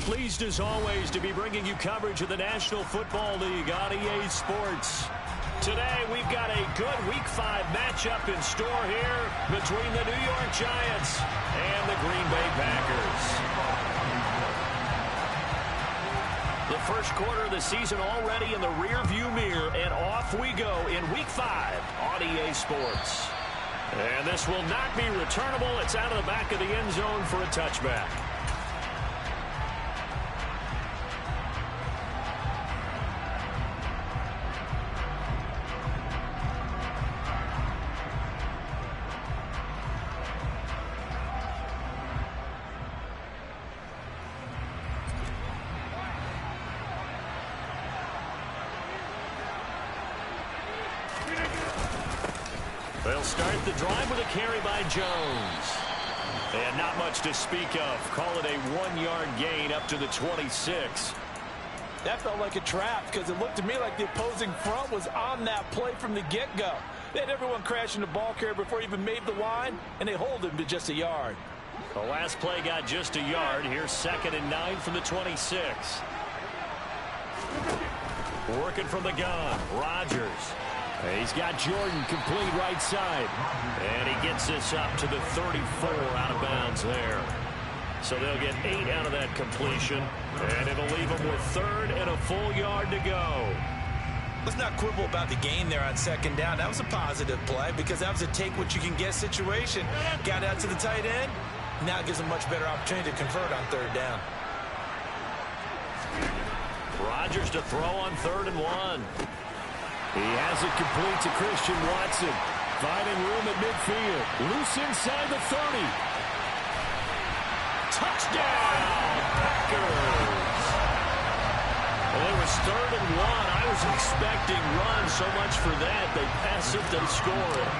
Pleased as always to be bringing you coverage of the National Football League on EA Sports. Today we've got a good Week 5 matchup in store here between the New York Giants and the Green Bay Packers. The first quarter of the season already in the rearview mirror, and off we go in Week 5 on EA Sports. And this will not be returnable. It's out of the back of the end zone for a touchback. They'll start the drive with a carry by Jones. And not much to speak of. Call it a 1-yard gain up to the 26. That felt like a trap because it looked to me like the opposing front was on that play from the get-go. They had everyone crashing the ball carrier before he even made the line, and they hold him to just a yard. The last play got just a yard. Here's 2nd and 9 from the 26. Working from the gun, Rodgers. He's got Jordan complete right side. And he gets this up to the 34 out of bounds there. So they'll get 8 out of that completion. And it'll leave them with 3rd and a full yard to go. Let's not quibble about the gain there on 2nd down. That was a positive play because that was a take-what-you-can-get situation. Got out to the tight end. Now it gives them much better opportunity to convert on 3rd down. Rodgers to throw on 3rd and 1. He has it complete to Christian Watson. Finding room at midfield. Loose inside the 30. Touchdown, Packers. Well, it was 3rd and 1. I was expecting runs. So much for that. They pass it, they score it.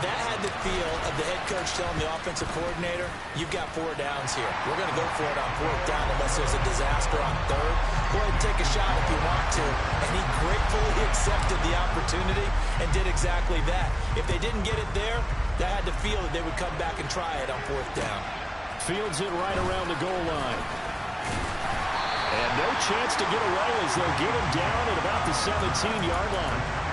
That had the feel of the head coach telling the offensive coordinator, you've got 4 downs here. We're going to go for it on 4th down unless there's a disaster on 3rd. Go ahead and take a shot if you want to. And he gratefully accepted the opportunity and did exactly that. If they didn't get it there, that had the feel that they would come back and try it on 4th down. Fields it right around the goal line. And no chance to get away as they'll get him down at about the 17-yard line.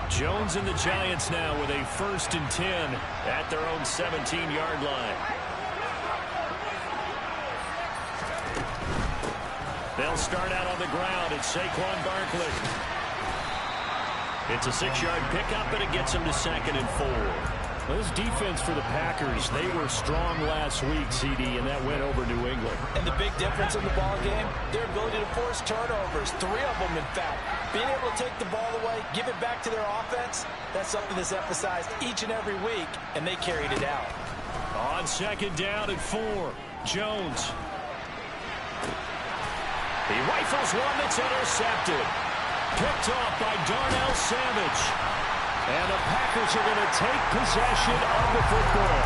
Jones and the Giants now with a 1st and 10 at their own 17-yard line. They'll start out on the ground. It's Saquon Barkley. It's a 6-yard pickup, and it gets him to 2nd and 4. Well, this defense for the Packers, they were strong last week, CD, and that went over New England. And the big difference in the ball game, their ability to force turnovers, 3 of them, in fact. Being able to take the ball away, give it back to their offense, that's something that's emphasized each and every week, and they carried it out. On 2nd down and 4, Jones. He rifles one that's intercepted. Picked off by Darnell Savage. And the Packers are going to take possession of the football.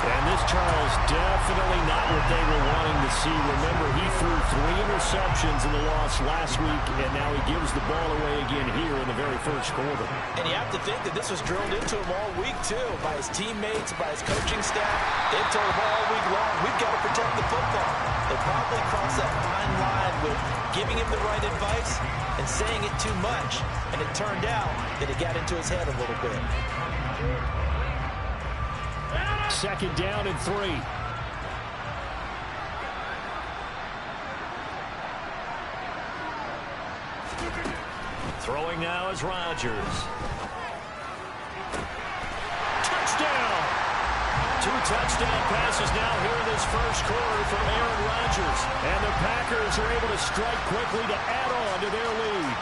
And this, Charles, definitely not what they were wanting to see. Remember, he threw 3 interceptions in the loss last week, and now he gives the ball away again here in the very first quarter. And you have to think that this was drilled into him all week, too, by his teammates, by his coaching staff. They've told him all week long, we've got to protect the football. They probably crossed that fine line with giving him the right advice and saying it too much. And it turned out that it got into his head a little bit. 2nd down and 3. Throwing now is Rodgers. Touchdown! 2 touchdown passes now here in this first quarter from Aaron Rodgers. And the Packers are able to strike quickly to add on to their lead.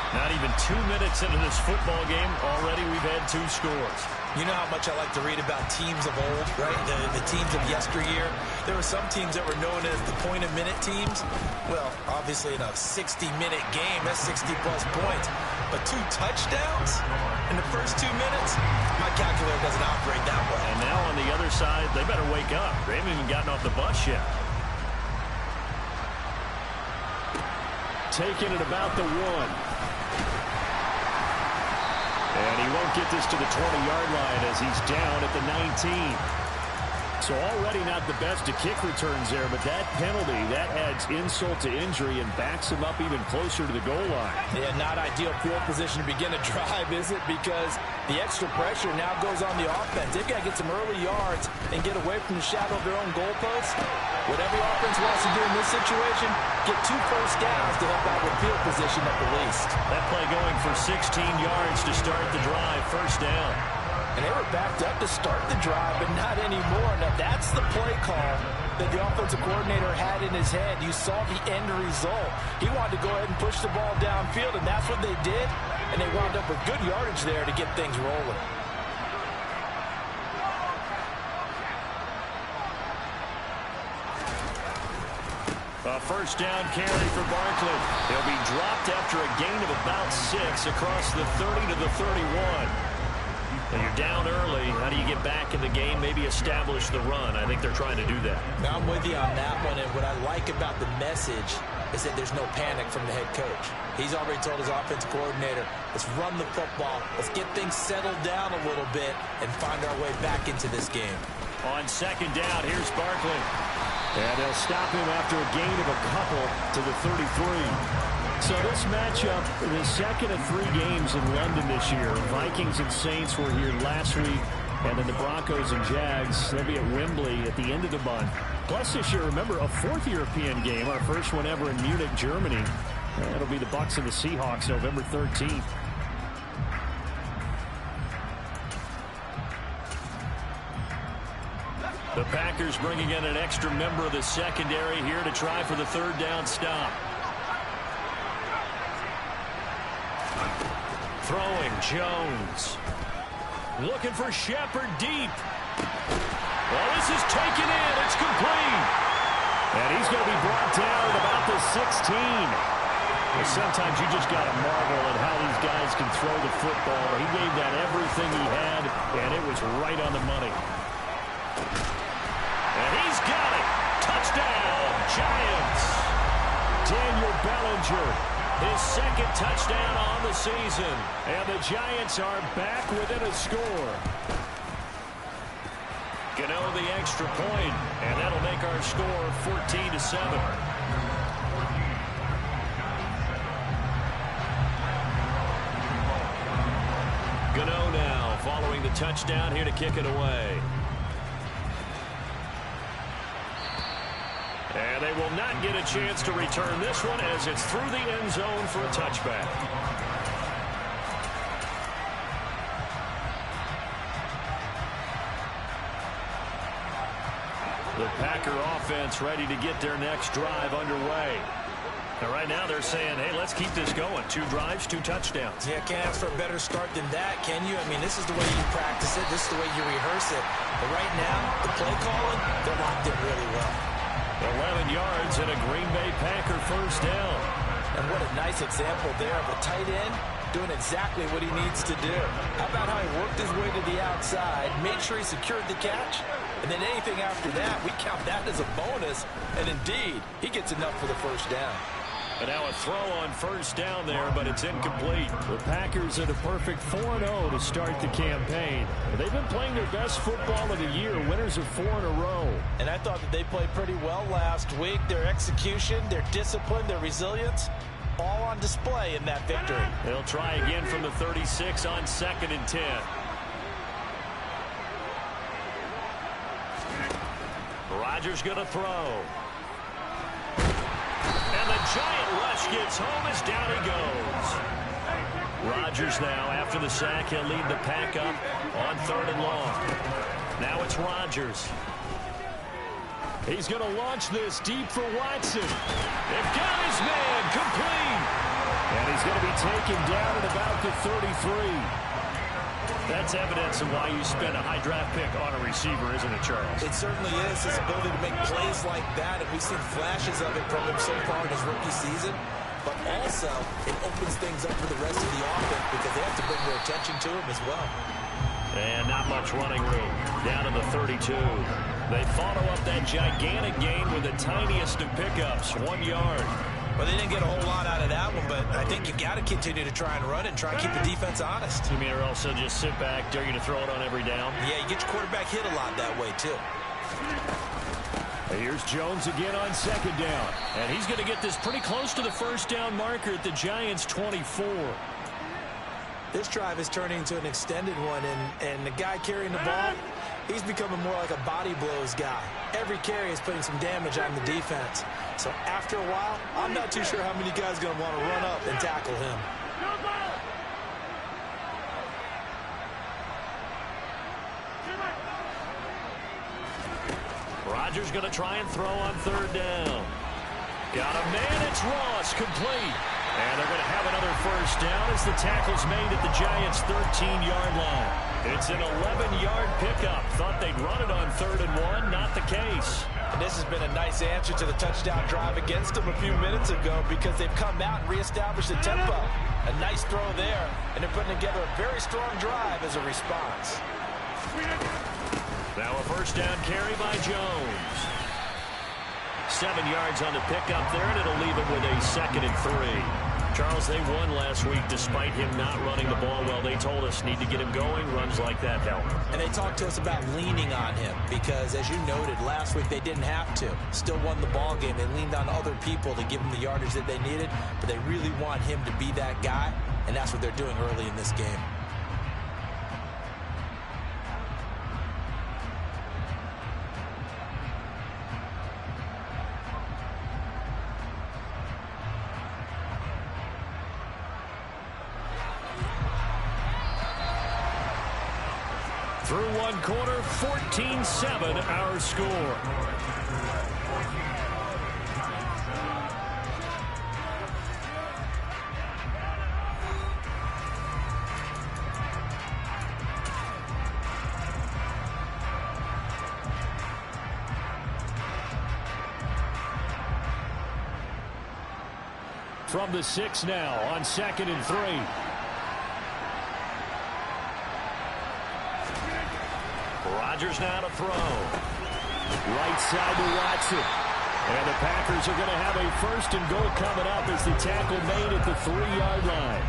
Not even 2 minutes into this football game, already we've had 2 scores. You know how much I like to read about teams of old, right? The teams of yesteryear. There were some teams that were known as the point-a-minute teams. Well, obviously in a 60-minute game, that's 60-plus points. But 2 touchdowns in the first 2 minutes? My calculator doesn't operate that way. And now on the other side, they better wake up. They haven't even gotten off the bus yet. taken at about the 1. And he won't get this to the 20-yard line as he's down at the 19. So already not the best to kick returns there, but that penalty, that adds insult to injury and backs him up even closer to the goal line. Yeah, not ideal field position to begin a drive, is it? Because the extra pressure now goes on the offense. They've got to get some early yards and get away from the shadow of their own goalposts. What every offense wants to do in this situation, get 2 first downs to help out with field position at the least. That play going for 16 yards to start the drive, first down. And they were backed up to start the drive, but not anymore. Now, that's the play call that the offensive coordinator had in his head. You saw the end result. He wanted to go ahead and push the ball downfield, and that's what they did. And they wound up with good yardage there to get things rolling. A first down carry for Barkley. He'll be dropped after a gain of about 6 across the 30 to the 31. And you're down early. How do you get back in the game? Maybe establish the run. I think they're trying to do that. Now, I'm with you on that one, and what I like about the message is that there's no panic from the head coach. He's already told his offensive coordinator, let's run the football, let's get things settled down a little bit and find our way back into this game. On second down, here's Barkley. And they'll stop him after a gain of a couple to the 33. So this matchup, the second of 3 games in London this year. Vikings and Saints were here last week, and then the Broncos and Jags, they'll be at Wembley at the end of the month. Plus this year, remember, a 4th European game, our first one ever in Munich, Germany. That'll be the Bucs and the Seahawks, November 13th. The Packers bringing in an extra member of the secondary here to try for the 3rd down stop. Throwing, Jones. Looking for Shepard deep. Well, this is taken in. It's complete. And he's going to be brought down at about the 16. Well, sometimes you just got to marvel at how these guys can throw the football. He gave that everything he had, and it was right on the money. And he's got it. Touchdown, Giants. Daniel Bellinger, his 2nd touchdown on the season. And the Giants are back within a score. Gano the extra point, and that'll make our score 14-7. Gano now following the touchdown here to kick it away. And they will not get a chance to return this one as it's through the end zone for a touchback. The Packer offense ready to get their next drive underway. And right now they're saying, hey, let's keep this going. 2 drives, 2 touchdowns. Yeah, can't ask for a better start than that, can you? I mean, this is the way you practice it. This is the way you rehearse it. But right now, the play calling, they're locked in really well. 11 yards and a Green Bay Packer first down. And what a nice example there of a tight end doing exactly what he needs to do. How about how he worked his way to the outside, made sure he secured the catch, and then anything after that, we count that as a bonus. And indeed, he gets enough for the first down. And now a throw on first down there, but it's incomplete. The Packers at a perfect 4-0 to start the campaign. They've been playing their best football of the year, winners of 4 in a row. And I thought that they played pretty well last week. Their execution, their discipline, their resilience, all on display in that victory. They'll try again from the 36 on 2nd and 10. Rodgers going to throw. And the giant rush gets home as down he goes. Rodgers now, after the sack, he'll lead the pack up on 3rd and long. Now it's Rodgers. He's going to launch this deep for Watson. They've got his man complete. And he's going to be taken down at about the 33. That's evidence of why you spend a high draft pick on a receiver, isn't it, Charles? It certainly is. His ability to make plays like that, and we've seen flashes of it from him so far in his rookie season. But also, it opens things up for the rest of the offense because they have to bring their attention to him as well. And not much running room. Down to the 32. They follow up that gigantic gain with the tiniest of pickups, 1 yard. Well, they didn't get a whole lot out of that one, but I think you got to continue to try and run it and try and keep the defense honest. You mean or also just sit back, dare you to throw it on every down? Yeah, you get your quarterback hit a lot that way, too. Here's Jones again on second down. And he's going to get this pretty close to the first down marker at the Giants' 24. This drive is turning into an extended one, and the guy carrying the ball, he's becoming more like a body blows guy. Every carry is putting some damage on the defense. So after a while, I'm not too sure how many guys are going to want to run up and tackle him. Rodgers going to try and throw on third down. Got a man, it's Ross, complete. And they're going to have another first down as the tackle's made at the Giants' 13-yard line. It's an 11-yard pickup. Thought they'd run it on 3rd and 1. Not the case. And this has been a nice answer to the touchdown drive against them a few minutes ago because they've come out and reestablished the tempo. A nice throw there, and they're putting together a very strong drive as a response. Now a first down carry by Jones. 7 yards on the pickup there, and it'll leave it with a 2nd and 3. Charles, they won last week despite him not running the ball well. They told us need to get him going. Runs like that help. And they talked to us about leaning on him because, as you noted, last week they didn't have to. Still won the ball game. They leaned on other people to give them the yardage that they needed, but they really want him to be that guy, and that's what they're doing early in this game. Through one quarter, 14-7 our score. From the 6 now on 2nd and 3. Rodgers now to throw. Right side to Watson. And the Packers are going to have a 1st and goal coming up as the tackle made at the 3-yard line.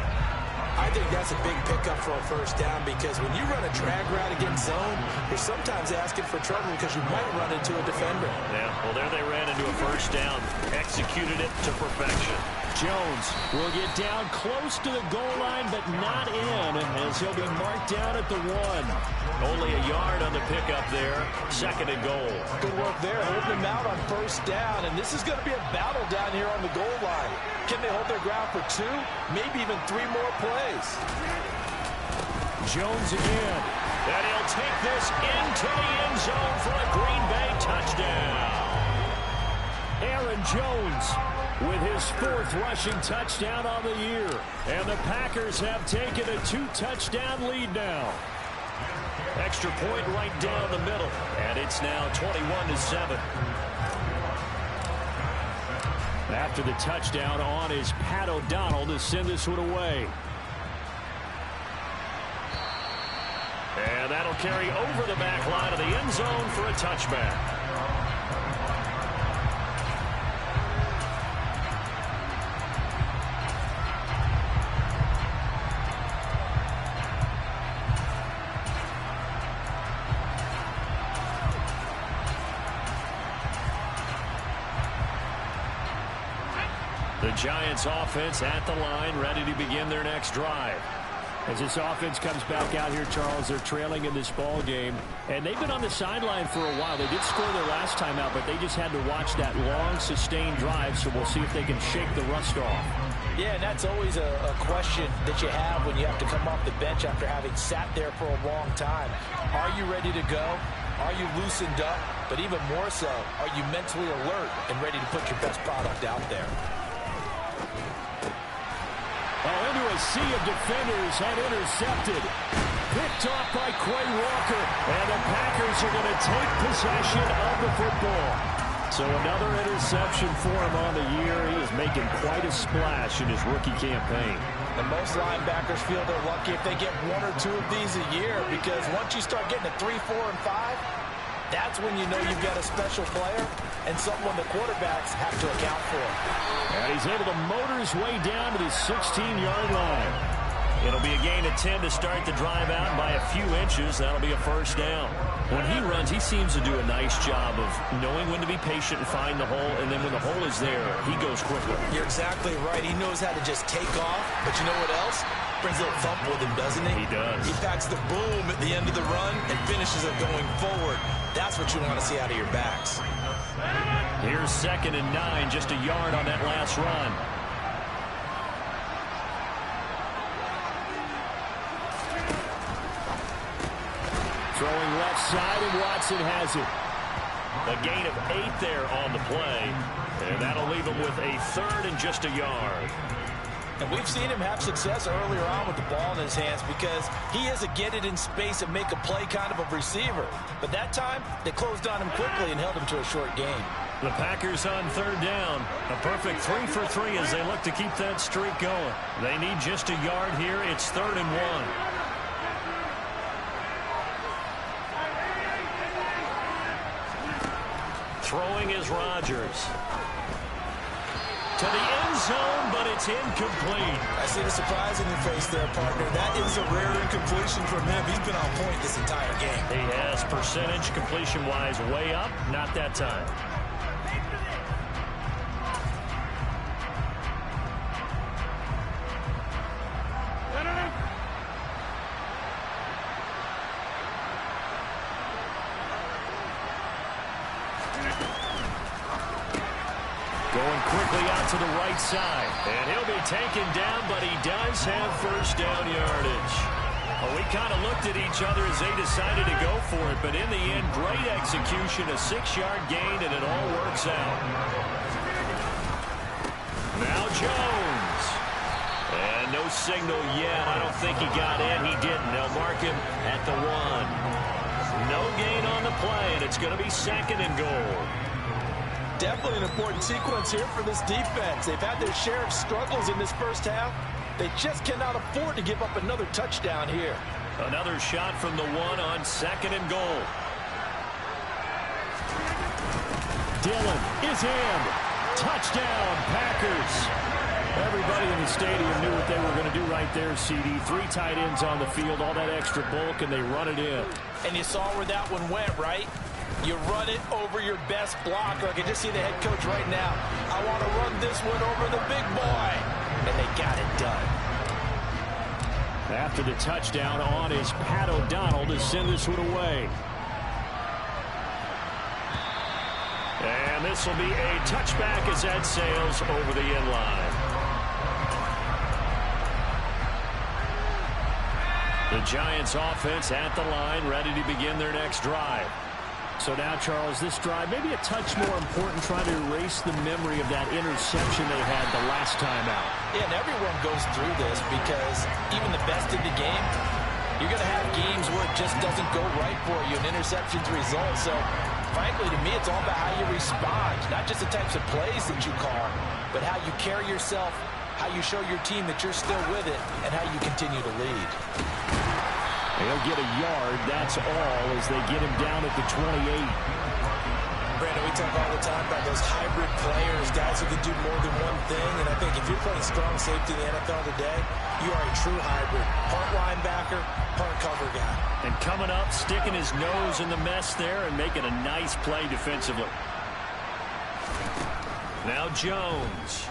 I think that's a big pickup for a first down because when you run a drag route against zone, you're sometimes asking for trouble because you might run into a defender. Yeah, well, there they ran into a first down. Executed it to perfection. Jones will get down close to the goal line, but not in, as he'll be marked down at the 1. Only a yard on the pickup there. 2nd and goal. Good work there, holding them out on first down, and this is going to be a battle down here on the goal line. Can they hold their ground for 2, maybe even 3 more plays? Jones again. And he'll take this into the end zone for a Green Bay touchdown. Aaron Jones with his 4th rushing touchdown on the year. And the Packers have taken a 2-touchdown lead now. Extra point right down the middle. And it's now 21-7. After the touchdown, on is Pat O'Donnell to send this one away. And that'll carry over the back line of the end zone for a touchback. The Giants offense at the line, ready to begin their next drive. As this offense comes back out here, Charles, they're trailing in this ball game, and they've been on the sideline for a while. They did score their last time out, but they just had to watch that long, sustained drive, so we'll see if they can shake the rust off. Yeah, and that's always a question that you have when you have to come off the bench after having sat there for a long time. Are you ready to go? Are you loosened up? But even more so, are you mentally alert and ready to put your best product out there? Oh, into a sea of defenders and intercepted. Picked off by Quay Walker. And the Packers are going to take possession of the football. So another interception for him on the year. He is making quite a splash in his rookie campaign. And most linebackers feel they're lucky if they get 1 or 2 of these a year, because once you start getting to 3, 4, and 5, That's when you know you've got a special player and someone the quarterbacks have to account for. And he's able to motor his way down to the 16-yard line. It'll be a gain of 10 to start the drive out by a few inches. That'll be a first down. When he runs, he seems to do a nice job of knowing when to be patient and find the hole, and then when the hole is there, he goes quickly. You're exactly right. He knows how to just take off, but you know what else? Brings a little thump with him, doesn't he? He does. He packs the boom at the end of the run and finishes it going forward. That's what you want to see out of your backs. Here's 2nd and 9, just a yard on that last run. Throwing left side, and Watson has it. A gain of 8 there on the play, and that'll leave him with a 3rd and just a yard. And we've seen him have success earlier on with the ball in his hands because he is a get it in space and make a play kind of a receiver. But that time, they closed on him quickly and held him to a short gain. The Packers on 3rd down. A perfect 3 for 3 as they look to keep that streak going. They need just a yard here. It's 3rd and 1. Throwing is Rodgers. To the end zone, but it's incomplete. I see the surprise in your face there, partner. That is a rare incompletion from him. He's been on point this entire game. He has percentage completion-wise way up. Not that time. Going quickly out to the right side. And he'll be taken down, but he does have first down yardage. Well, we kind of looked at each other as they decided to go for it, but in the end, great execution, a 6-yard gain, and it all works out. Now Jones. And no signal yet. I don't think he got in. He didn't. They'll mark him at the 1. No gain on the play, and it's going to be 2nd and goal. Definitely an important sequence here for this defense. They've had their share of struggles in this first half. They just cannot afford to give up another touchdown here. Another shot from the 1 on 2nd and goal. Dillon is in. Touchdown, Packers. Everybody in the stadium knew what they were going to do right there, CD. 3 tight ends on the field, all that extra bulk, and they run it in. And you saw where that one went, right? You run it over your best blocker. I can just see the head coach right now. I want to run this one over the big boy. And they got it done. After the touchdown on is Pat O'Donnell to send this one away. And this will be a touchback as that sails over the end line. The Giants offense at the line, ready to begin their next drive. So now, Charles, this drive maybe a touch more important, trying to erase the memory of that interception they had the last time out. Yeah, and everyone goes through this because even the best in the game, you're going to have games where it just doesn't go right for you, and interceptions result. So, frankly, to me, it's all about how you respond, not just the types of plays that you call, but how you carry yourself, how you show your team that you're still with it, and how you continue to lead. They'll get a yard, that's all, as they get him down at the 28. Brandon, we talk all the time about those hybrid players, guys who can do more than one thing, and I think if you're playing strong safety in the NFL today, you are a true hybrid. Part linebacker, part cover guy. And coming up, sticking his nose in the mess there and making a nice play defensively. Now Jones.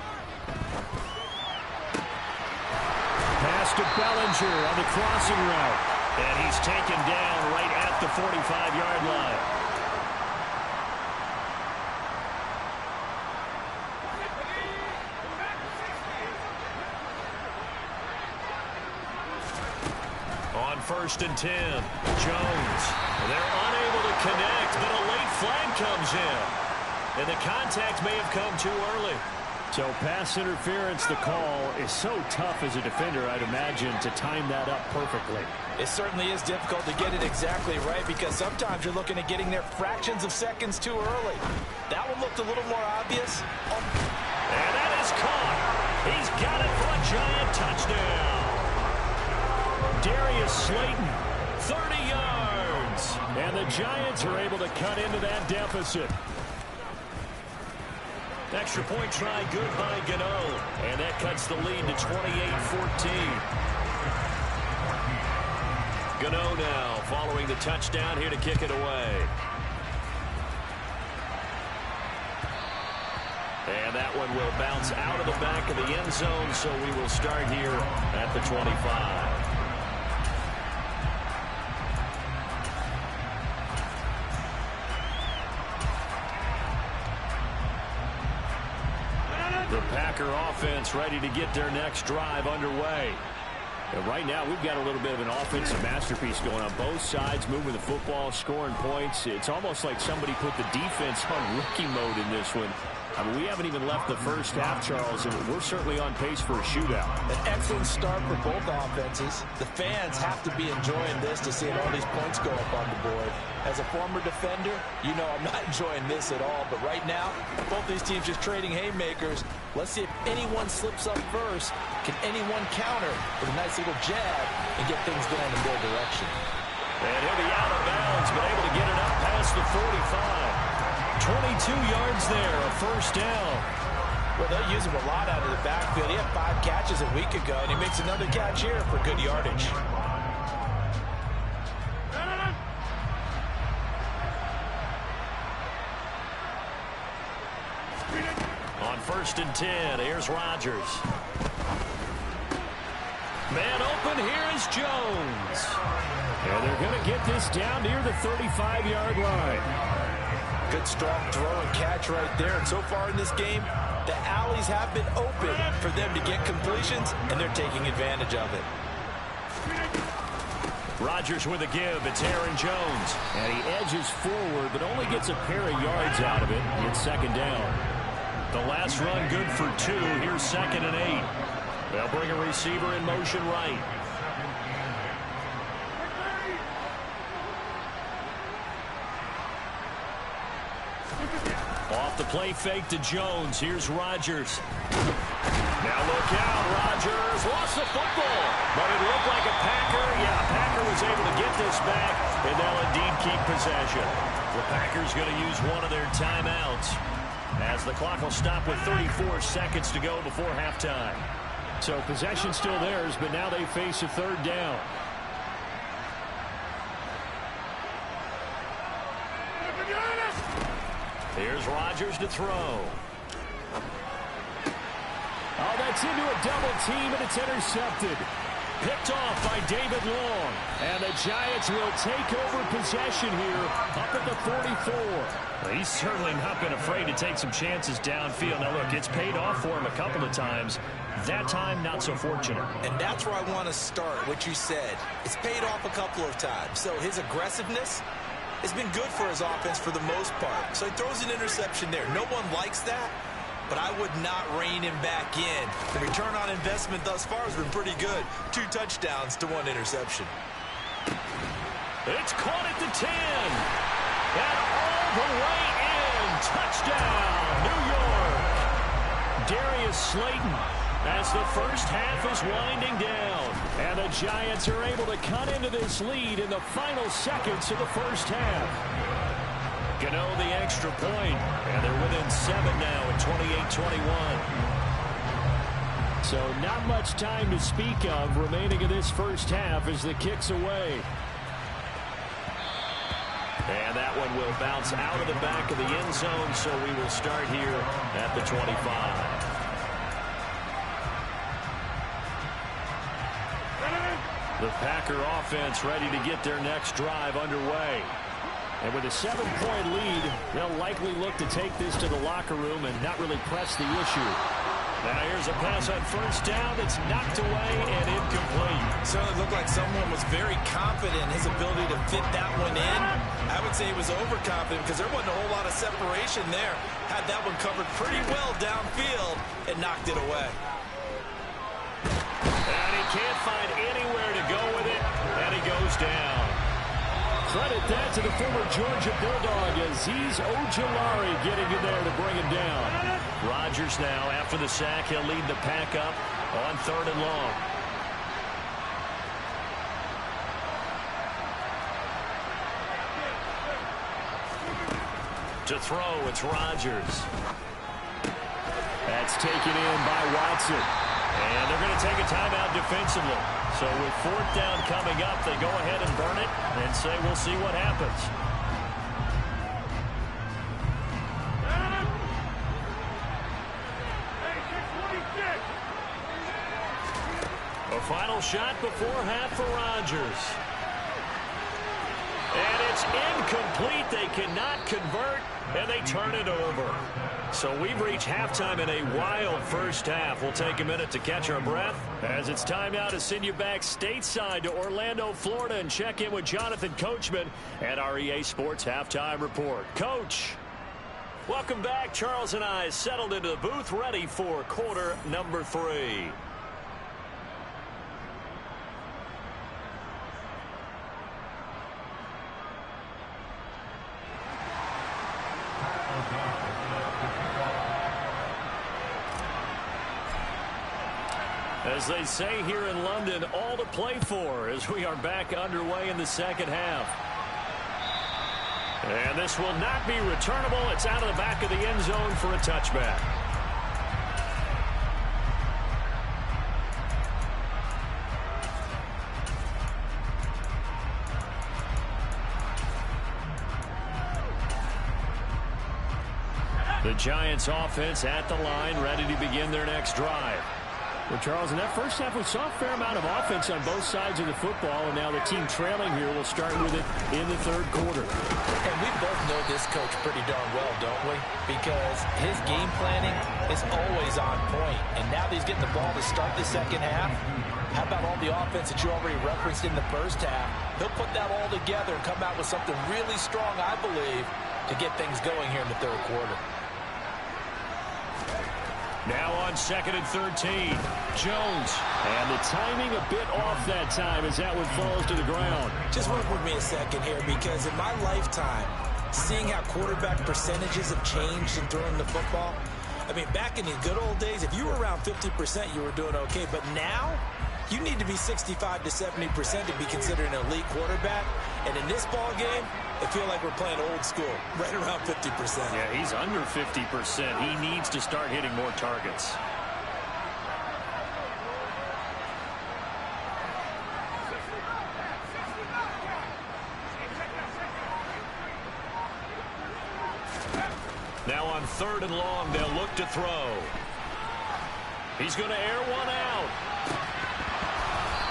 Pass to Bellinger on the crossing route. And he's taken down right at the 45-yard line. On 1st and 10, Jones. They're unable to connect, but a late flag comes in. And the contact may have come too early. So pass interference, the call is so tough as a defender, I'd imagine, to time that up perfectly. It certainly is difficult to get it exactly right because sometimes you're looking at getting there fractions of seconds too early. That one looked a little more obvious. Oh. And that is caught. He's got it for a giant touchdown. Darius Slayton, 30 yards. yards. And the Giants are able to cut into that deficit. Extra point try good by Gano. And that cuts the lead to 28-14. Gano now following the touchdown here to kick it away. And that one will bounce out of the back of the end zone, so we will start here at the 25. The Packer offense ready to get their next drive underway. And right now, we've got a little bit of an offensive masterpiece going on both sides, moving the football, scoring points. It's almost like somebody put the defense on rookie mode in this one. I mean, we haven't even left the first half, Charles, and we're certainly on pace for a shootout. An excellent start for both offenses. The fans have to be enjoying this to see all these points go up on the board. As a former defender, you know I'm not enjoying this at all. But right now, both these teams just trading haymakers. Let's see if anyone slips up first. Can anyone counter with a nice little jab and get things going in their direction? And he'll be out of bounds, but able to get it up past the 45. 22 yards there, a first down. Well, they'll use him a lot out of the backfield. He had 5 catches a week ago, and he makes another catch here for good yardage. On 1st and 10, here's Rodgers. Man open, here is Jones. And they're going to get this down near the 35-yard line. Good strong throw and catch right there. And so far in this game, the alleys have been open for them to get completions, and they're taking advantage of it. Rodgers with a give. It's Aaron Jones. And he edges forward, but only gets a pair of yards out of it. It's 2nd down. The last run good for 2. Here's 2nd and 8. They'll bring a receiver in motion right. Off the play fake to Jones. Here's Rodgers. Now look out. Rodgers lost the football. But it looked like a Packer. Yeah, Packer was able to get this back, and they'll indeed keep possession. The Packers going to use one of their timeouts, as the clock will stop with 34 seconds to go before halftime. So possession still theirs, but now they face a 3rd down. Here's Rodgers to throw. Oh, that's into a double team, and it's intercepted. Picked off by David Long. And the Giants will take over possession here up at the 44. Well, he's certainly not been afraid to take some chances downfield. Now, look, it's paid off for him a couple of times. That time, not so fortunate. And that's where I want to start, what you said. It's paid off a couple of times. So his aggressiveness has been good for his offense for the most part. So he throws an interception there. No one likes that, but I would not rein him back in. The return on investment thus far has been pretty good. 2 touchdowns to 1 interception. It's caught at the 10. And all the way in. Touchdown, New York. Darius Slayton, as the first half is winding down. And the Giants are able to cut into this lead in the final seconds of the first half. Gano the extra point, and they're within 7 now at 28-21. So not much time to speak of remaining in this first half as the kick's away. And that one will bounce out of the back of the end zone, so we will start here at the 25. The Packer offense ready to get their next drive underway. And with a 7-point lead, they'll likely look to take this to the locker room and not really press the issue. Now here's a pass on 1st down that's knocked away and incomplete. Certainly looked like someone was very confident in his ability to fit that one in. I would say he was overconfident because there wasn't a whole lot of separation there. Had that one covered pretty well downfield and knocked it away. And he can't find anywhere to go with it, and he goes down. Credit that to the former Georgia Bulldog, Azeez Ojulari getting in there to bring him down. Rodgers now, after the sack, he'll lead the pack up on 3rd and long. To throw, it's Rodgers. That's taken in by Watson. And they're going to take a timeout defensively. So with fourth down coming up, they go ahead and burn it and say we'll see what happens. A final shot before half for Rodgers. And it's incomplete. They cannot convert, and they turn it over. So we've reached halftime in a wild first half. We'll take a minute to catch our breath as it's time now to send you back stateside to Orlando, Florida, and check in with Jonathan Coachman at our EA Sports Halftime Report. Coach, welcome back. Charles and I settled into the booth ready for quarter number 3. As they say here in London, all to play for as we are back underway in the second half. And this will not be returnable. It's out of the back of the end zone for a touchback. The Giants offense at the line, ready to begin their next drive. Well, Charles, in that first half, we saw a fair amount of offense on both sides of the football, and now the team trailing here will start with it in the third quarter. And we both know this coach pretty darn well, don't we? Because his game planning is always on point. And now that he's getting the ball to start the second half, how about all the offense that you already referenced in the first half? He'll put that all together and come out with something really strong, I believe, to get things going here in the third quarter. Now on 2nd and 13, Jones. And the timing a bit off that time as that one falls to the ground. Just work with me a second here, because in my lifetime, seeing how quarterback percentages have changed in throwing the football, I mean, back in the good old days, if you were around 50%, you were doing okay. But now, you need to be 65 to 70% to be considered an elite quarterback. And in this ball game, I feel like we're playing old school, right around 50%. Yeah, he's under 50%. He needs to start hitting more targets. Now on 3rd and long, they'll look to throw. He's going to air one out.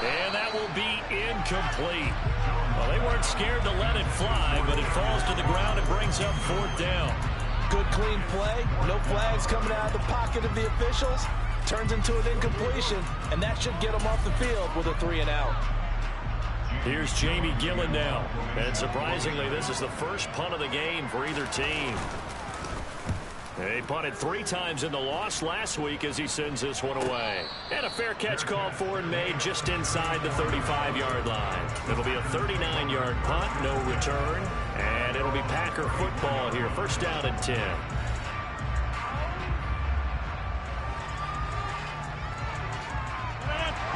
And that will be incomplete. Well, they weren't scared to let it fly, but it falls to the ground and brings up 4th down. Good, clean play. No flags coming out of the pocket of the officials. Turns into an incompletion, and that should get them off the field with a 3-and-out. Here's Jamie Gillen now. And surprisingly, this is the first punt of the game for either team. They punted 3 times in the loss last week as he sends this one away. And a fair catch called for and made just inside the 35-yard line. It'll be a 39-yard punt, no return. And it'll be Packer football here. 1st down and 10.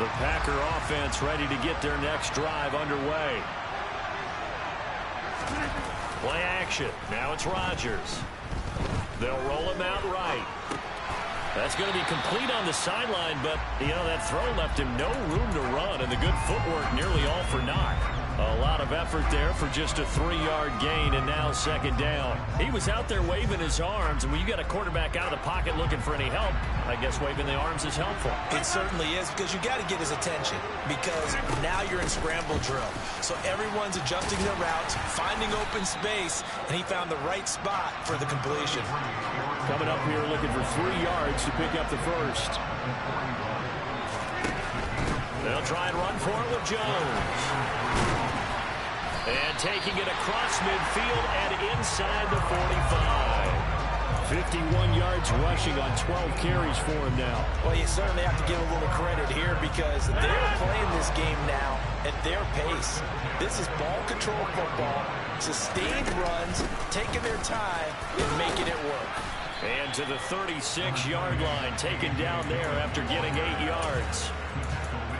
The Packer offense ready to get their next drive underway. Play action. Now it's Rodgers. They'll roll him out right. That's going to be complete on the sideline, but, you know, that throw left him no room to run, and the good footwork nearly all for naught. A lot of effort there for just a 3-yard gain, and now 2nd down. He was out there waving his arms, and when you got a quarterback out of the pocket looking for any help, I guess waving the arms is helpful. It certainly is, because you got to get his attention, because now you're in scramble drill. So everyone's adjusting their routes, finding open space, and he found the right spot for the completion. Coming up here looking for 3 yards to pick up the first. They'll try and run for it with Jones. And taking it across midfield and inside the 45. 51 yards rushing on 12 carries for him now. Well, you certainly have to give a little credit here, because they're playing this game now at their pace. This is ball control football, sustained runs, taking their time and making it work. And to the 36-yard line, taken down there after getting 8 yards.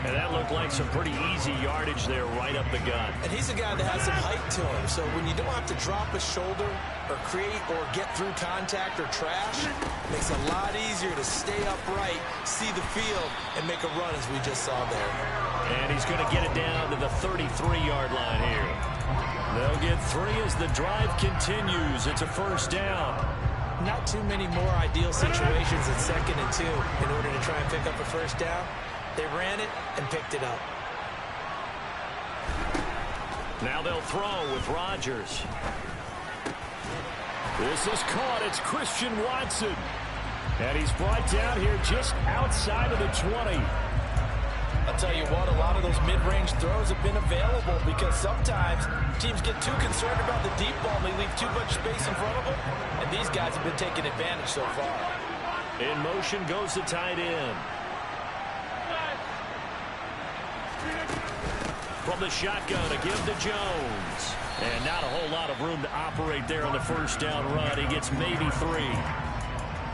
And that looked like some pretty easy yardage there right up the gut. And he's a guy that has some height to him. So when you don't have to drop a shoulder or create or get through contact or trash, it makes it a lot easier to stay upright, see the field, and make a run as we just saw there. And he's going to get it down to the 33-yard line here. They'll get 3 as the drive continues. It's a first down. Not too many more ideal situations at 2nd and 2 in order to try and pick up a first down. They ran it and picked it up. Now they'll throw with Rodgers. This is caught. It's Christian Watson. And he's brought down here just outside of the 20. I'll tell you what, a lot of those mid-range throws have been available because sometimes teams get too concerned about the deep ball and they leave too much space in front of them. And these guys have been taking advantage so far. In motion goes the tight end. From the shotgun, a give to Jones. And not a whole lot of room to operate there on the first down run. He gets maybe 3.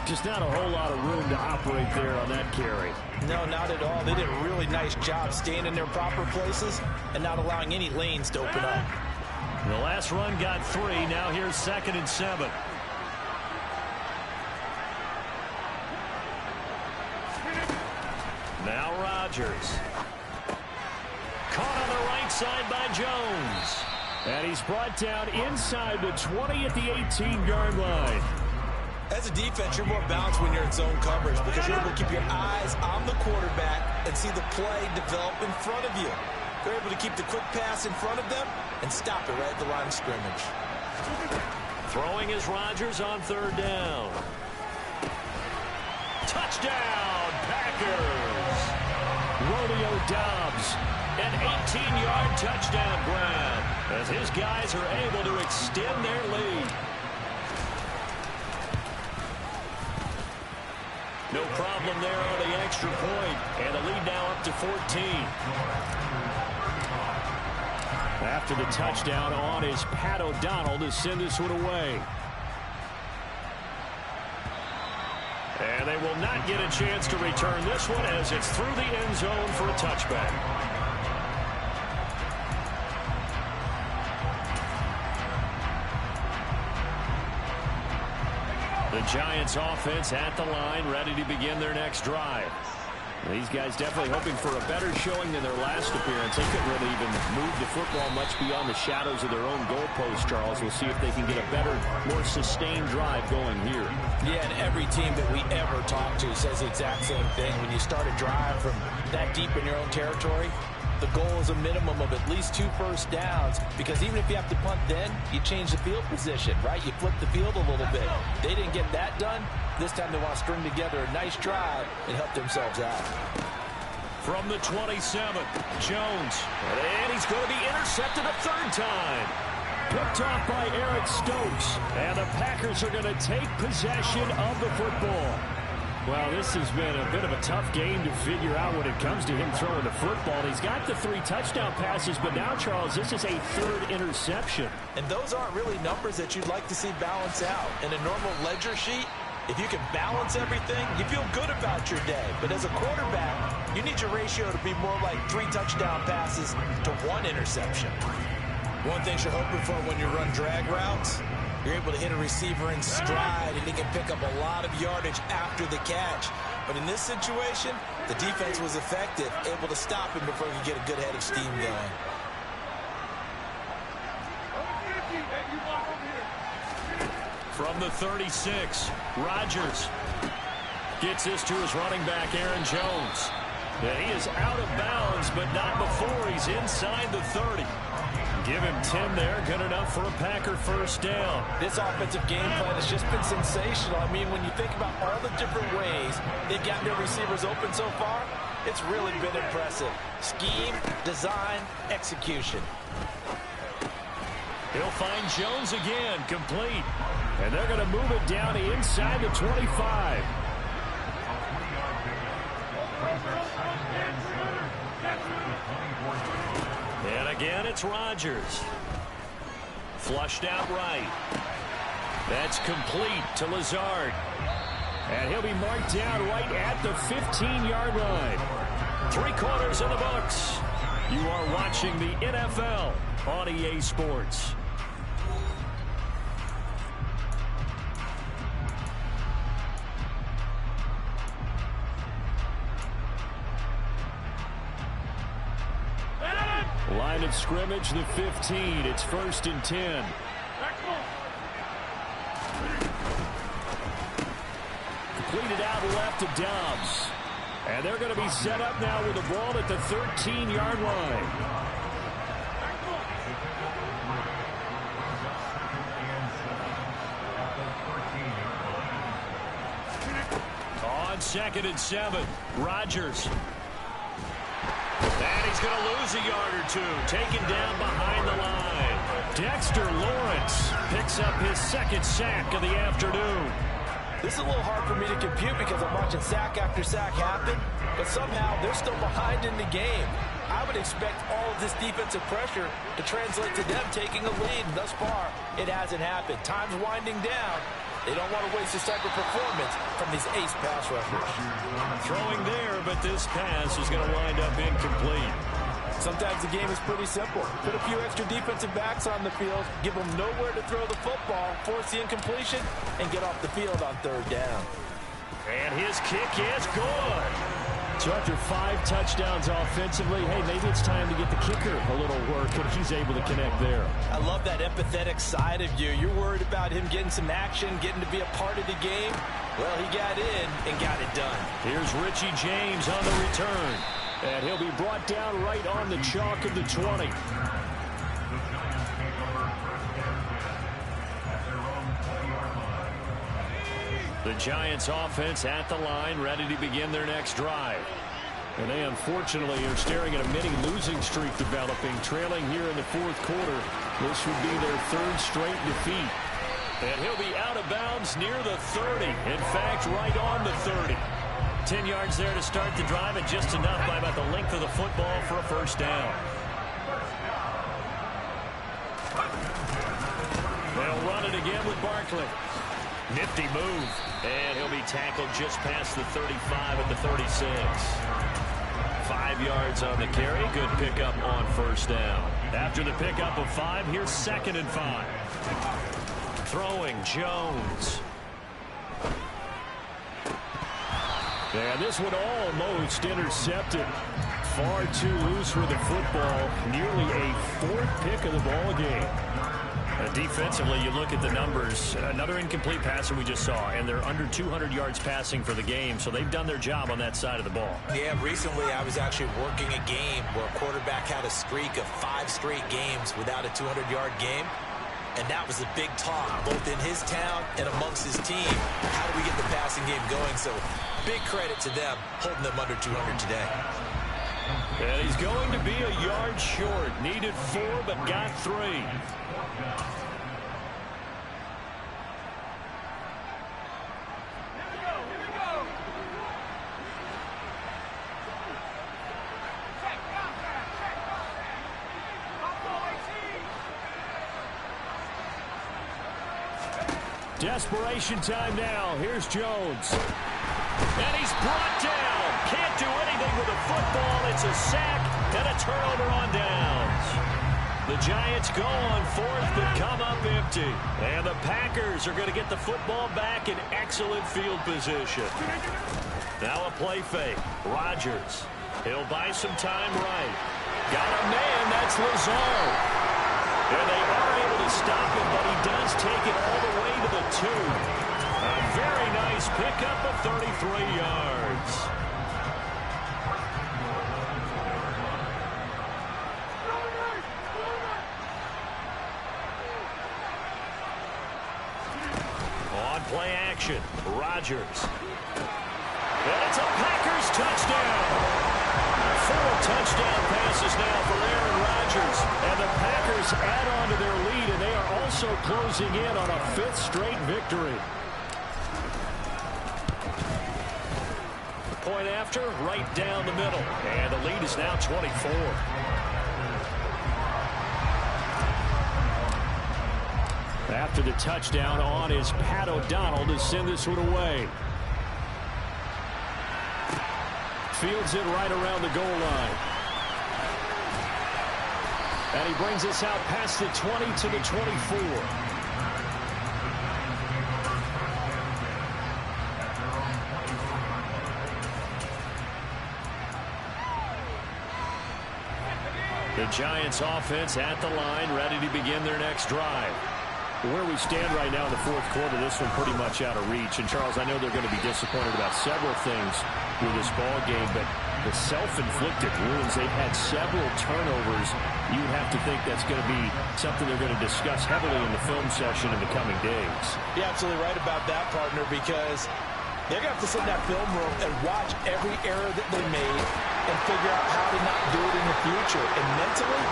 Just not a whole lot of room to operate there on that carry. No, not at all. They did a really nice job staying in their proper places and not allowing any lanes to open up. The last run got 3. Now here's 2nd and 7. Now Rodgers. Caught on the right side by Jones. And he's brought down inside the 20 at the 18-yard line. As a defense, you're more balanced when you're in zone coverage because you're able to keep your eyes on the quarterback and see the play develop in front of you. They're able to keep the quick pass in front of them and stop it right at the line of scrimmage. Throwing is Rodgers on 3rd down. Touchdown, Packers! Romeo Doubs, an 18-yard touchdown grab as his guys are able to extend their lead. No problem there on the extra point, and the lead now up to 14. After the touchdown on is Pat O'Donnell to send this one away. And they will not get a chance to return this one as it's through the end zone for a touchback. The Giants offense at the line, ready to begin their next drive. These guys definitely hoping for a better showing than their last appearance. They couldn't really even move the football much beyond the shadows of their own goalpost, Charles. We'll see if they can get a better, more sustained drive going here. Yeah, and every team that we ever talk to says the exact same thing. When you start a drive from that deep in your own territory, the goal is a minimum of at least 2 first downs, because even if you have to punt then, you change the field position, right? You flip the field a little bit. They didn't get that done. This time they want to string together a nice drive and help themselves out. From the 27, Jones. And he's going to be intercepted a 3rd time. Picked off by Eric Stokes. And the Packers are going to take possession of the football. Well, this has been a bit of a tough game to figure out when it comes to him throwing the football. He's got the 3 touchdown passes, but now, Charles, this is a 3rd interception. And those aren't really numbers that you'd like to see balance out. In a normal ledger sheet, if you can balance everything, you feel good about your day. But as a quarterback, you need your ratio to be more like 3 touchdown passes to 1 interception. One thing you're hoping for when you run drag routes, you're able to hit a receiver in stride, and he can pick up a lot of yardage after the catch. But in this situation, the defense was effective, able to stop him before he could get a good head of steam going. From the 36, Rodgers gets this to his running back, Aaron Jones. And he is out of bounds, but not before he's inside the 30. Give him 10 there, good enough for a Packer first down. This offensive game plan has just been sensational. I mean, when you think about all the different ways they've gotten their receivers open so far, it's really been impressive. Scheme, design, execution. He'll find Jones again, complete. And they're going to move it down to inside the 25. And again, it's Rodgers. Flushed out right. That's complete to Lazard. And he'll be marked down right at the 15-yard line. 3 quarters in the books. You are watching the NFL on EA Sports. Line of scrimmage, the 15. It's 1st and 10. Completed out left to Dobbs. And they're going to be set up now with the ball at the 13-yard line. On 2nd and 7, Rodgers. And he's going to lose a yard or 2. Taken down behind the line. Dexter Lawrence picks up his 2nd sack of the afternoon. This is a little hard for me to compute because I'm watching sack after sack happen, but somehow they're still behind in the game. I would expect all of this defensive pressure to translate to them taking a lead. Thus far, it hasn't happened. Time's winding down. They don't want to waste this type of performance from these ace pass rushers. Throwing there, but this pass is going to wind up incomplete. Sometimes the game is pretty simple. Put a few extra defensive backs on the field, give them nowhere to throw the football, force the incompletion, and get off the field on 3rd down. And his kick is good. So after 5 touchdowns offensively, hey, maybe it's time to get the kicker a little work, and he's able to connect there. I love that empathetic side of you. You're worried about him getting some action, getting to be a part of the game. Well, he got in and got it done. Here's Richie James on the return. And he'll be brought down right on the chalk of the 20. The Giants offense at the line, ready to begin their next drive. And they unfortunately are staring at a mini losing streak developing, trailing here in the 4th quarter. This would be their 3rd straight defeat. And he'll be out of bounds near the 30. In fact, right on the 30. 10 yards there to start the drive, and just enough by about the length of the football for a 1st down. They'll run it again with Barkley. Nifty move, and he'll be tackled just past the 35 at the 36. 5 yards on the carry. Good pickup on 1st down. After the pickup of 5, here's 2nd and 5. Throwing Jones. And this one almost intercepted. Far too loose with the football. Nearly a 4th pick of the ball game. Defensively, you look at the numbers. Another incomplete passer we just saw, and they're under 200 yards passing for the game, so they've done their job on that side of the ball. Yeah, recently I was actually working a game where a quarterback had a streak of 5 straight games without a 200-yard game, and that was a big talk, both in his town and amongst his team. How do we get the passing game going? So big credit to them, holding them under 200 today. And he's going to be a yard short. Needed 4, but got 3. Desperation time now. Here's Jones. And he's brought down. Can't do anything with the football. It's a sack and a turnover on downs. The Giants go on 4th but come up empty. And the Packers are going to get the football back in excellent field position. Now a play fake. Rodgers. He'll buy some time right. Got a man. That's Lazard. And they are able to stop him, but he does take it all the way to the 2. A very nice pickup of 33 yards. On play action, Rodgers. And it's a Packers touchdown. 4 touchdown passes now for Aaron Rodgers. And the Packers add on to their lead, and they are also closing in on a 5th straight victory. Point after, right down the middle. And the lead is now 24. After the touchdown on is Pat O'Donnell to send this one away. Fields it right around the goal line. And he brings us out past the 20 to the 24. The Giants offense at the line, ready to begin their next drive. Where we stand right now in the fourth quarter, this one pretty much out of reach. And, Charles, I know they're going to be disappointed about several things with this ball game, but the self-inflicted wounds, they've had several turnovers. You would have to think that's going to be something they're going to discuss heavily in the film session in the coming days. You're absolutely right about that, partner, because they're going to have to sit in that film room and watch every error that they made and figure out how to not do it in the future. And mentally,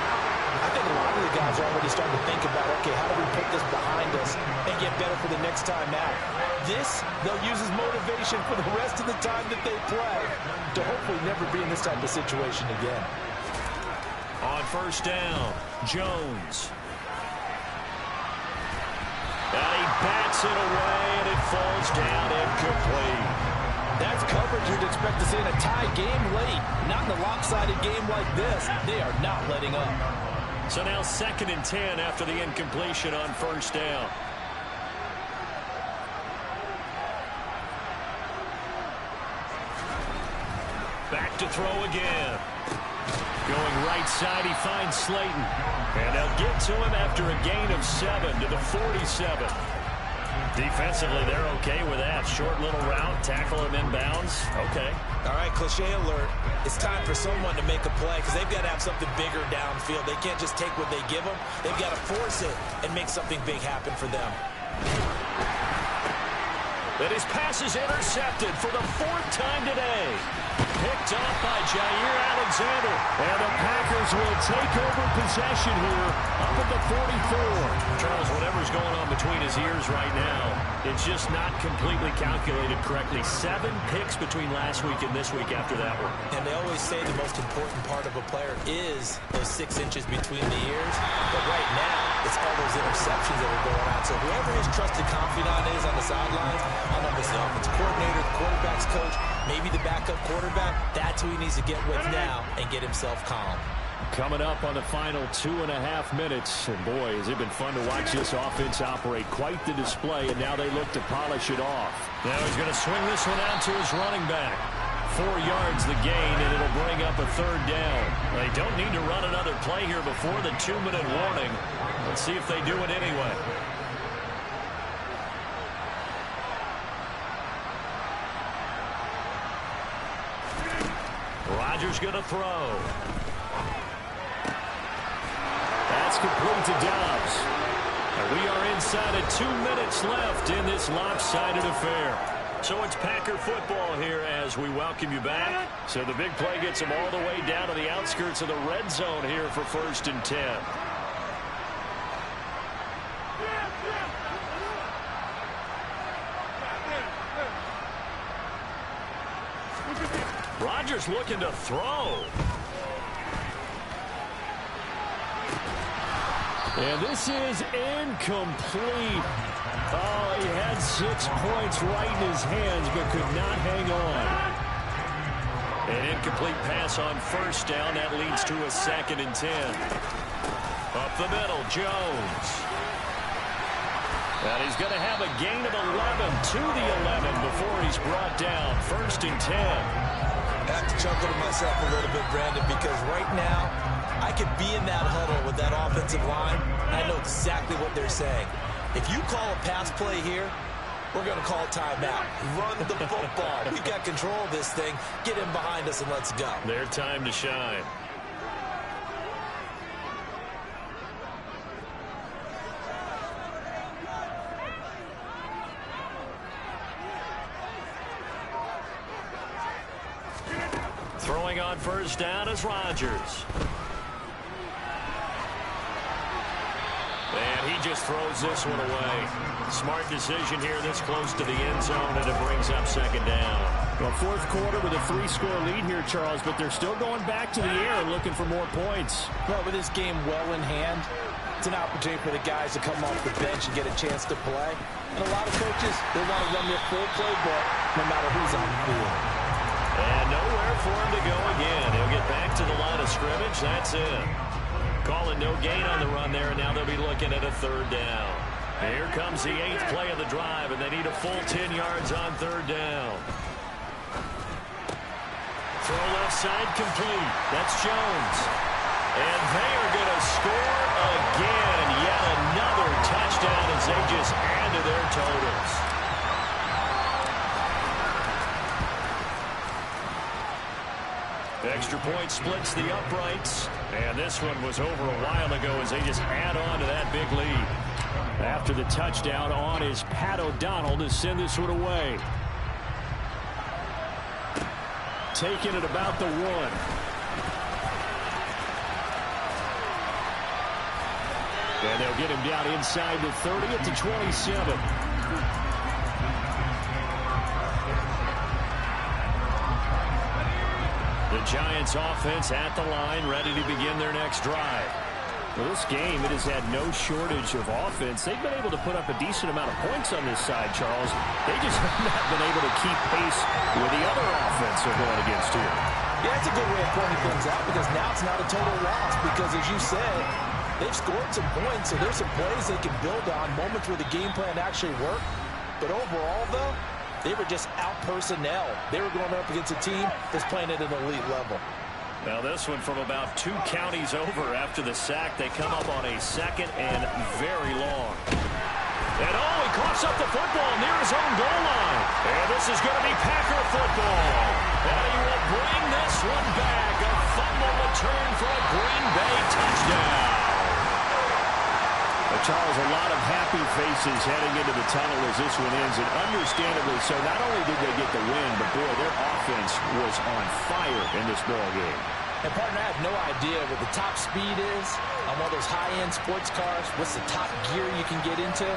I think a lot of the guys are already starting to think about, okay, how do we put this behind us and get better for the next time out? This, they'll use as motivation for the rest of the time that they play to hopefully never be in this type of situation again. On first down, Jones. And he bats it away, and it falls down incomplete. That's coverage you'd expect to see in a tie game late. Not in a lopsided game like this. They are not letting up. So now 2nd and 10 after the incompletion on first down. Back to throw again. Going right side, he finds Slayton. And they'll get to him after a gain of 7 to the 47. Defensively, they're okay with that. Short little route, tackle him inbounds. Okay. All right, cliche alert. It's time for someone to make a play because they've got to have something bigger downfield. They can't just take what they give them. They've got to force it and make something big happen for them. But his pass is intercepted for the 4th time today. Picked off by Jair Alexander. And the Packers will take over possession here up at the 44. Charles, whatever's going on between his ears right now, it's just not completely calculated correctly. 7 picks between last week and this week after that one. And they always say the most important part of a player is those 6 inches between the ears. But right now, it's all those interceptions that are going on. So whoever his trusted confidant is on the sidelines, I don't know if it's the offensive coordinator, the quarterback's coach, maybe the backup quarterback, that's who he needs to get with now and get himself calm. Coming up on the final 2.5 minutes, and boy, has it been fun to watch this offense operate. Quite the display, and now they look to polish it off. Now he's going to swing this one out to his running back. 4 yards the gain, and it'll bring up a 3rd down. They don't need to run another play here before the 2-minute warning. Let's see if they do it anyway. Rodgers going to throw. That's complete to Dobbs. And we are inside of 2 minutes left in this lopsided affair. So it's Packer football here as we welcome you back. So the big play gets them all the way down to the outskirts of the red zone here for 1st and 10. Rodgers looking to throw. And this is incomplete. Oh, he had 6 points right in his hands, but could not hang on. An incomplete pass on first down. That leads to a 2nd and 10. Up the middle, Jones. And he's going to have a gain of 11 to the 11 before he's brought down. 1st and 10. I have to chuckle to myself a little bit, Brandon, because right now I could be in that huddle with that offensive line. I know exactly what they're saying. If you call a pass play here, we're going to call timeout. Run the football. We've got control of this thing. Get him behind us and let's go. Their time to shine. Throwing on first down is Rodgers. And he just throws this one away. Smart decision here this close to the end zone, and it brings up 2nd down. Well, 4th quarter with a 3-score lead here, Charles, but they're still going back to the air looking for more points. Well, with this game well in hand, it's an opportunity for the guys to come off the bench and get a chance to play. And a lot of coaches, they want to run their full playbook no matter who's on the field. And nowhere for him to go again. He'll get back to the line of scrimmage. That's it. Calling no gain on the run there, and now they'll be looking at a third down. Here comes the 8th play of the drive, and they need a full 10 yards on third down. Throw left side complete. That's Jones. And they are going to score again. Yet another touchdown as they just add to their totals. Extra point splits the uprights. And this one was over a while ago as they just add on to that big lead. After the touchdown on is Pat O'Donnell to send this one away. Taking it about the 1. And they'll get him down inside the 30 at the 27. The Giants offense at the line, ready to begin their next drive. Well, this game, it has had no shortage of offense. They've been able to put up a decent amount of points on this side, Charles. They just have not been able to keep pace with the other offense they're going against here. Yeah, that's a good way of pointing things out because now it's not a total loss because, as you said, they've scored some points, so there's some plays they can build on, moments where the game plan actually worked. But overall, though, they were just out-personnel. They were going up against a team that's playing at an elite level. Now this one from about 2 counties over after the sack. They come up on a 2nd and very long. And he coughs up the football near his own goal line. And this is going to be Packer football. And he will bring this one back. A fumble return for a Green Bay touchdown. Charles, a lot of happy faces heading into the tunnel as this one ends, and understandably so. Not only did they get the win, but boy, their offense was on fire in this ball game. And partner, I have no idea what the top speed is on one of those high-end sports cars. What's the top gear you can get into?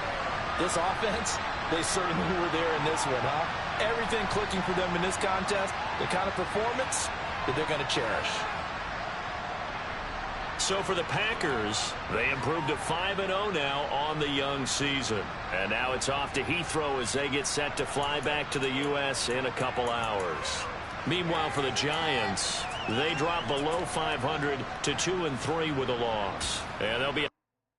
This offense, they certainly were there in this one, huh? Everything clicking for them in this contest, the kind of performance that they're going to cherish. So for the Packers, they improved to 5-0 now on the young season. And now it's off to Heathrow as they get set to fly back to the U.S. in a couple hours. Meanwhile, for the Giants, they drop below 500 to 2-3 with a loss. And they'll be